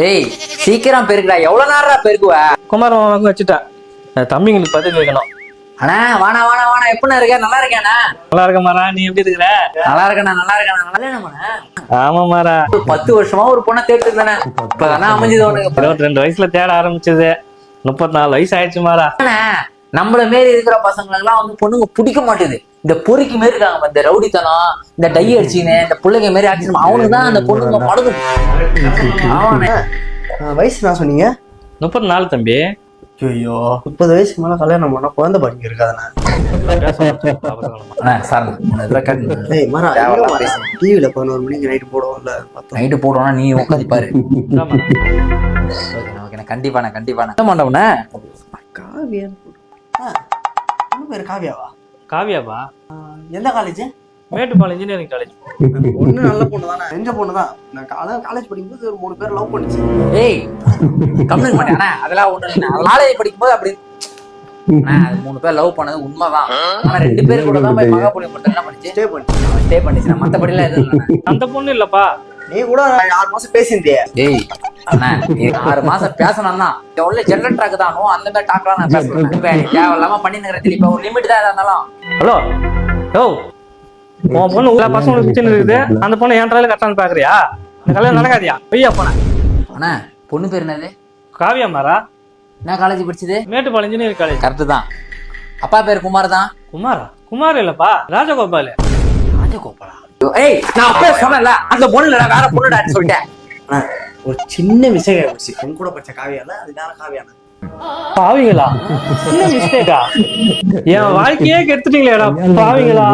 ஏய் சீக்கிரம் பெருக்குடா, எவ்வளவு நேரம் பெருக்குவ? குமாரம் வச்சுட்டா தம்பிங்களுக்கு பதில் வைக்கணும். அண்ணா வாணா வாணா வாணா, எப்படிண்ணா இருக்க? நல்லா இருக்கேண்ணா. நல்லா இருக்க மாறா, நீ எப்படி இருக்கிற? நல்லா இருக்கேண்ணா நல்லா இருக்கேண்ணா. நல்லா ஆமா மாறா, 10 வருஷமா ஒரு பொண்ணை தேடிட்டு இருந்தேனே, இப்பதானே அமைஞ்சது உனக்கு. 22 வயசுல தேட ஆரம்பிச்சது, 34 வயசு ஆயிடுச்சு மாறா. நம்மள மாரி இருக்கிற பசங்களுக்கு எல்லாம் வந்து பொண்ணுங்க பிடிக்க மாட்டேது. இந்த பொறுக்கி மாரி இருக்காங்க, இந்த ரவுடித்தனம், இந்த டை அடிச்சுன்னு, இந்த பிள்ளைங்க மாரி ஆச்சு, அவனுக்கு தான் அந்த பொண்ணுங்க பழகும். வயசு நான் சொன்னீங்க? 34 தம்பி. ஐயோ 30 வயசுக்கு மேல கல்யாணம் பண்ணா குழந்தை படிக்க இருக்காதுண்ணா. டிவில 11 மணிக்கு நைட்டு போடுவோம்ல, நைட்டு போடுவோம்னா நீ உட்காந்து பாரு. கண்டிப்பாண்ணே கண்டிப்பாண்ணே. என்ன மாட்டோம்ண்ணே? காவியா பேரு காவியாவா? காவியாவா? எந்த காலேஜ்? Mettupalayam engineering college. பொண்ணு நல்ல பொண்ணு தானே, தெரிஞ்ச பொண்ணு தான். நான் காலேஜ் படிக்கும்போது ஒரு 3 பேர் லவ் பண்ணிச்சு. ஏய் கம்ப்ளைண்ட் மாட்டேன், அதெல்லாம் ஒண்ணு இல்லை. காலேஜ் படிக்கும்போது அப்படி 3 பேர் லவ் பண்ணது உண்மைதான். ஆனா 2 பேர் கூட தான் போய் மகாபுலியம் மட்டும் என்ன பண்ணிச்சு, ஸ்டே பண்ணிச்சு. மத்தபடி எல்லாம் எதுவும் இல்லை. அந்த பொண்ணு இல்லப்பா, நீ கூட 6 மாசம் பேசியிருந்தியே. ஏய் அண்ணா 6 மாசம் பேசணும்னா எவ்வளவு ஜெனரல் ட்ராக் தானோ அந்த மாதிரி டாக்லாம் நான் பேசுறேன். தேவையில்லாம பண்ணி நிக்கிறேன். இப்ப ஒரு லிமிட் தான் இருந்தாலும். ஹலோ யோ, உன் பொண்ணு உள்ள பசங்களை சுத்தி இருக்குது, அந்த பொண்ணு என் ட்ராயில கட்டான்னு பாக்குறியா? இந்த கல்யாணம் நடக்காதியா? பொய்யா போன. அண்ணா பொண்ணு பேர் என்னது? காவியா மாறா. என்ன காலேஜ் படிச்சது? Mettupalayam engineering college. கரெக்ட் தான். அப்பா பேர் குமார் தான். குமாரா? குமார் இல்லப்பா, ராஜகோபால். ராஜகோபாலா? ஏய் நான் அப்பவே சொன்னேன்ல, அந்த பொண்ணு இல்ல வேற பொண்ணுடான்னு சொல்லிட்டேன். ஒரு சின்ன மிஸ்டேக் ஆயிடுச்சு. என் கூட படிச்ச காவியால அது வேற காவியானா? பாவிங்களா? என்ன மிஸ்டேக்கா? என் வாழ்க்கையே கெடுத்துட்டீங்களேடா பாவிங்களா.